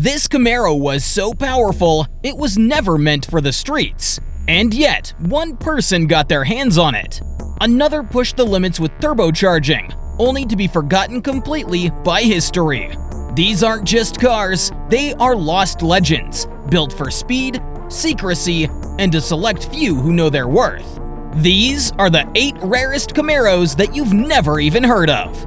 This Camaro was so powerful, it was never meant for the streets. And yet, one person got their hands on it. Another pushed the limits with turbocharging, only to be forgotten completely by history. These aren't just cars, they are lost legends, built for speed, secrecy, and a select few who know their worth. These are the 8 rarest Camaros that you've never even heard of.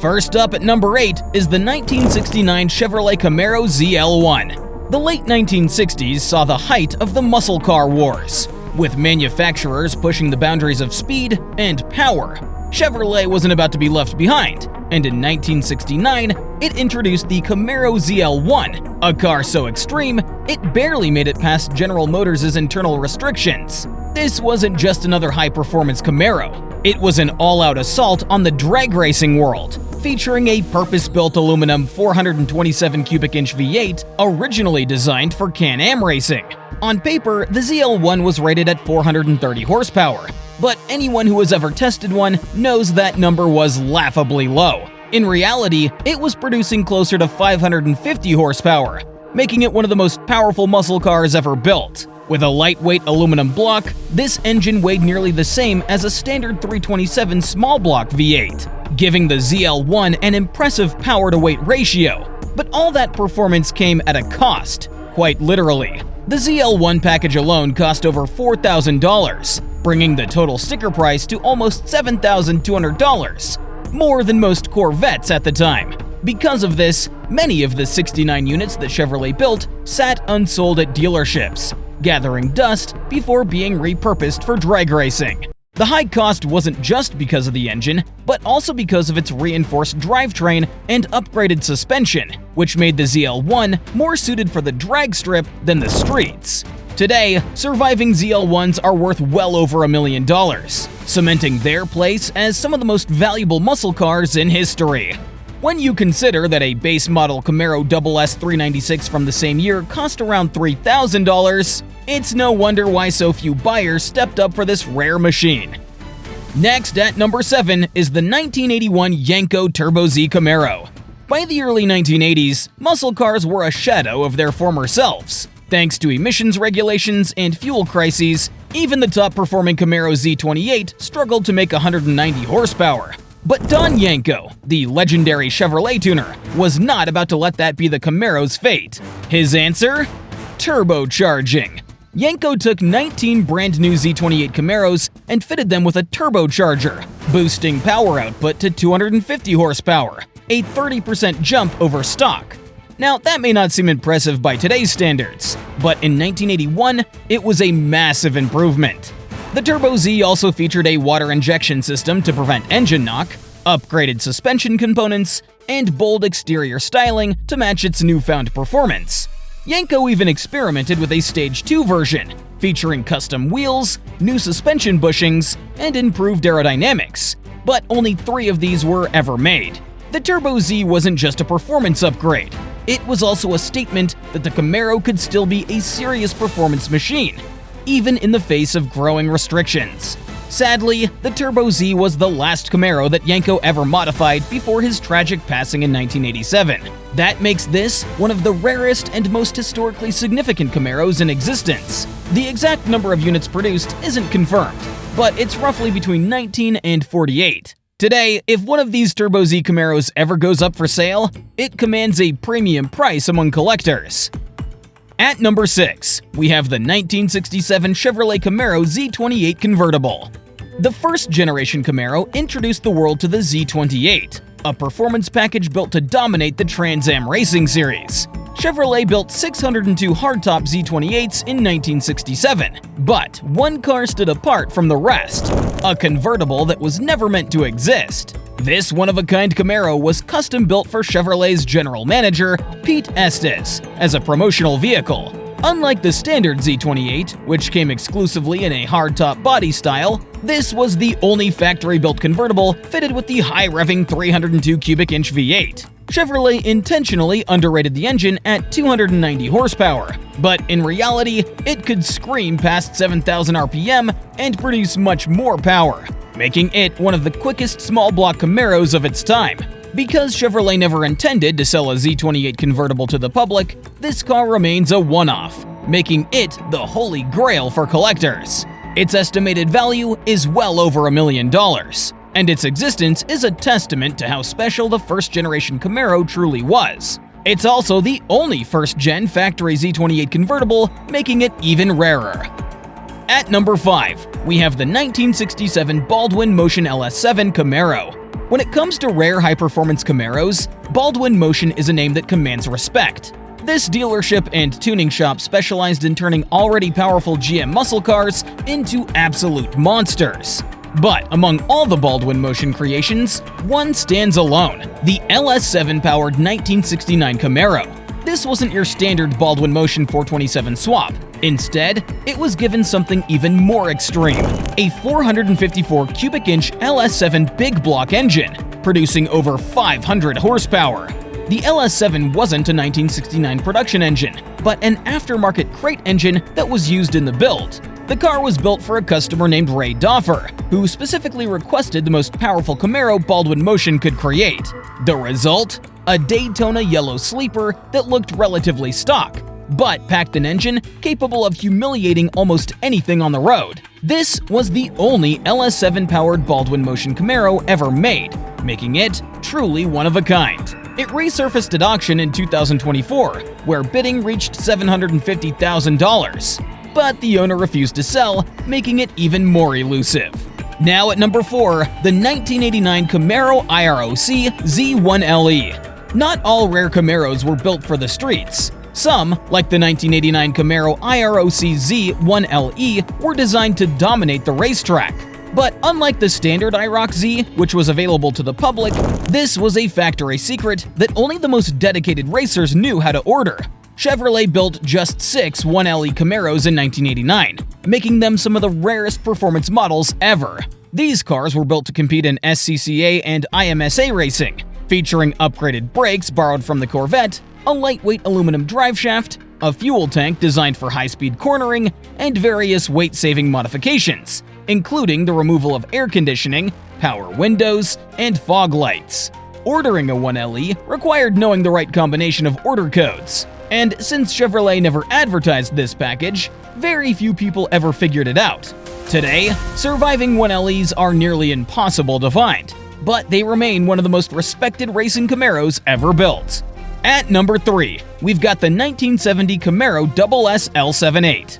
First up at number 8 is the 1969 Chevrolet Camaro ZL1. The late 1960s saw the height of the muscle car wars, with manufacturers pushing the boundaries of speed and power. Chevrolet wasn't about to be left behind, and in 1969, it introduced the Camaro ZL1, a car so extreme, it barely made it past General Motors' internal restrictions. This wasn't just another high-performance Camaro. It was an all-out assault on the drag racing world, featuring a purpose-built aluminum 427 cubic inch V8 originally designed for Can-Am racing. On paper, the ZL1 was rated at 430 horsepower, but anyone who has ever tested one knows that number was laughably low. In reality, it was producing closer to 550 horsepower, making it one of the most powerful muscle cars ever built. With a lightweight aluminum block, this engine weighed nearly the same as a standard 327 small block V8, giving the ZL1 an impressive power-to-weight ratio. But all that performance came at a cost, quite literally. The ZL1 package alone cost over $4,000, bringing the total sticker price to almost $7,200, more than most Corvettes at the time. Because of this, many of the 69 units that Chevrolet built sat unsold at dealerships, gathering dust before being repurposed for drag racing. The high cost wasn't just because of the engine, but also because of its reinforced drivetrain and upgraded suspension, which made the ZL1 more suited for the drag strip than the streets. Today, surviving ZL1s are worth well over $1 million, cementing their place as some of the most valuable muscle cars in history. When you consider that a base model Camaro SS 396 from the same year cost around $3,000, it's no wonder why so few buyers stepped up for this rare machine. Next at number 7 is the 1981 Yenko Turbo Z Camaro. By the early 1980s, muscle cars were a shadow of their former selves. Thanks to emissions regulations and fuel crises, even the top-performing Camaro Z28 struggled to make 190 horsepower. But Don Yenko, the legendary Chevrolet tuner, was not about to let that be the Camaro's fate. His answer? Turbocharging. Yenko took 19 brand new Z28 Camaros and fitted them with a turbocharger, boosting power output to 250 horsepower, a 30% jump over stock. Now, that may not seem impressive by today's standards, but in 1981, it was a massive improvement. The Turbo Z also featured a water injection system to prevent engine knock, upgraded suspension components, and bold exterior styling to match its newfound performance. Yenko even experimented with a Stage 2 version, featuring custom wheels, new suspension bushings, and improved aerodynamics, but only 3 of these were ever made. The Turbo Z wasn't just a performance upgrade, it was also a statement that the Camaro could still be a serious performance machine, even in the face of growing restrictions. Sadly, the Turbo Z was the last Camaro that Yenko ever modified before his tragic passing in 1987. That makes this one of the rarest and most historically significant Camaros in existence. The exact number of units produced isn't confirmed, but it's roughly between 19 and 48. Today, if one of these Turbo Z Camaros ever goes up for sale, it commands a premium price among collectors. At number 6, we have the 1967 Chevrolet Camaro Z28 convertible. The first-generation Camaro introduced the world to the Z28, a performance package built to dominate the Trans Am racing series. Chevrolet built 602 hardtop Z28s in 1967, but one car stood apart from the rest, a convertible that was never meant to exist. This one-of-a-kind Camaro was custom-built for Chevrolet's general manager, Pete Estes, as a promotional vehicle. Unlike the standard Z28, which came exclusively in a hardtop body style, this was the only factory-built convertible fitted with the high-revving 302 cubic inch V8. Chevrolet intentionally underrated the engine at 290 horsepower, but in reality, it could scream past 7,000 RPM and produce much more power, making it one of the quickest small block Camaros of its time. Because Chevrolet never intended to sell a Z28 convertible to the public, this car remains a one-off, making it the holy grail for collectors. Its estimated value is well over $1 million, and its existence is a testament to how special the first-generation Camaro truly was. It's also the only first-gen factory Z28 convertible, making it even rarer. At number 5, we have the 1967 Baldwin Motion LS7 Camaro. When it comes to rare high-performance Camaros, Baldwin Motion is a name that commands respect. This dealership and tuning shop specialized in turning already powerful GM muscle cars into absolute monsters. But among all the Baldwin Motion creations, one stands alone: the LS7-powered 1969 Camaro. This wasn't your standard Baldwin Motion 427 swap. Instead, it was given something even more extreme: a 454 cubic inch LS7 big block engine, producing over 500 horsepower. The LS7 wasn't a 1969 production engine, but an aftermarket crate engine that was used in the build. The car was built for a customer named Ray Doffer, who specifically requested the most powerful Camaro Baldwin Motion could create. The result? A Daytona yellow sleeper that looked relatively stock, but packed an engine capable of humiliating almost anything on the road. This was the only LS7-powered Baldwin Motion Camaro ever made, making it truly one of a kind. It resurfaced at auction in 2024, where bidding reached $750,000. But the owner refused to sell, making it even more elusive. Now at number 4, the 1989 Camaro IROC Z1LE. Not all rare Camaros were built for the streets. Some, like the 1989 Camaro IROC Z1LE, were designed to dominate the racetrack. But unlike the standard IROC-Z, which was available to the public, this was a factory secret that only the most dedicated racers knew how to order. Chevrolet built just 6 1LE Camaros in 1989, making them some of the rarest performance models ever. These cars were built to compete in SCCA and IMSA racing, featuring upgraded brakes borrowed from the Corvette, a lightweight aluminum driveshaft, a fuel tank designed for high-speed cornering, and various weight-saving modifications, including the removal of air conditioning, power windows, and fog lights. Ordering a 1LE required knowing the right combination of order codes. And since Chevrolet never advertised this package, very few people ever figured it out. Today, surviving 1LEs are nearly impossible to find, but they remain one of the most respected racing Camaros ever built. At number 3, we've got the 1970 Camaro SS L78.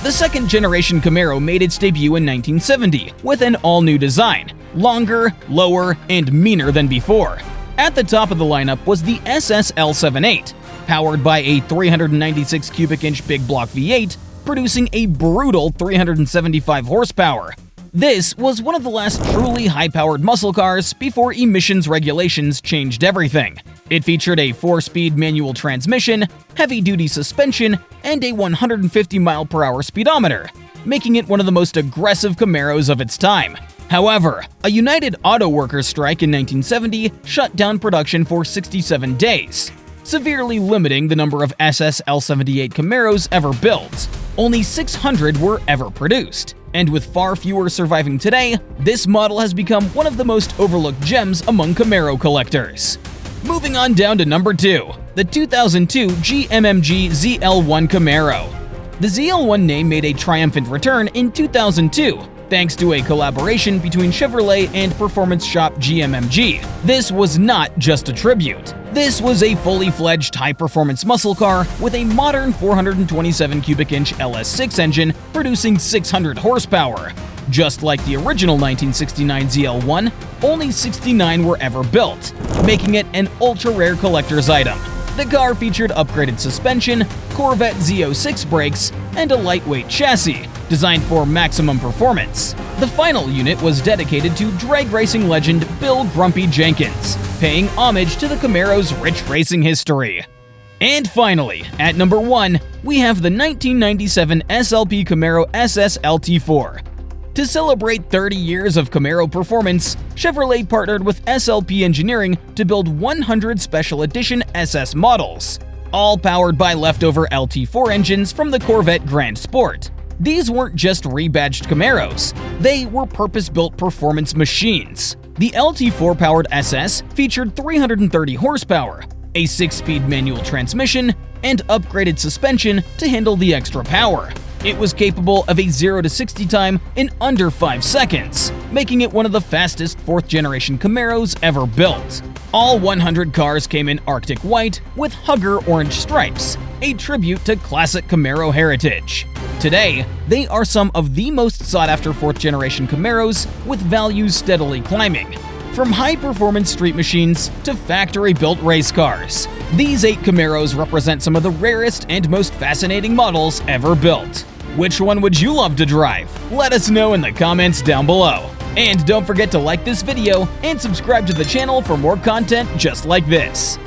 The second-generation Camaro made its debut in 1970 with an all-new design, longer, lower, and meaner than before. At the top of the lineup was the SS L78, powered by a 396 cubic inch big block V8, producing a brutal 375 horsepower. This was one of the last truly high-powered muscle cars before emissions regulations changed everything. It featured a 4-speed manual transmission, heavy-duty suspension, and a 150-mile-per-hour speedometer, making it one of the most aggressive Camaros of its time. However, a United Auto Workers strike in 1970 shut down production for 67 days, severely limiting the number of SS L78 Camaros ever built. Only 600 were ever produced, and with far fewer surviving today, this model has become one of the most overlooked gems among Camaro collectors. Moving on down to number 2, the 2002 GMMG ZL1 Camaro. The ZL1 name made a triumphant return in 2002, thanks to a collaboration between Chevrolet and performance shop GMMG. This was not just a tribute. This was a fully fledged high-performance muscle car with a modern 427 cubic inch LS6 engine producing 600 horsepower. Just like the original 1969 ZL1, only 69 were ever built, making it an ultra-rare collector's item. The car featured upgraded suspension, Corvette Z06 brakes, and a lightweight chassis, designed for maximum performance. The final unit was dedicated to drag racing legend Bill "Grumpy" Jenkins, paying homage to the Camaro's rich racing history. And finally, at number 1, we have the 1997 SLP Camaro SS LT4. To celebrate 30 years of Camaro performance, Chevrolet partnered with SLP Engineering to build 100 special edition SS models, all powered by leftover LT4 engines from the Corvette Grand Sport. These weren't just rebadged Camaros, they were purpose-built performance machines. The LT4 powered SS featured 330 horsepower, a 6-speed manual transmission, and upgraded suspension to handle the extra power. It was capable of a 0 to 60 time in under 5 seconds, making it one of the fastest 4th-generation Camaros ever built. All 100 cars came in Arctic White with Hugger orange stripes, a tribute to classic Camaro heritage. Today, they are some of the most sought-after 4th-generation Camaros, with values steadily climbing. From high-performance street machines to factory-built race cars, these 8 Camaros represent some of the rarest and most fascinating models ever built. Which one would you love to drive? Let us know in the comments down below. And don't forget to like this video and subscribe to the channel for more content just like this.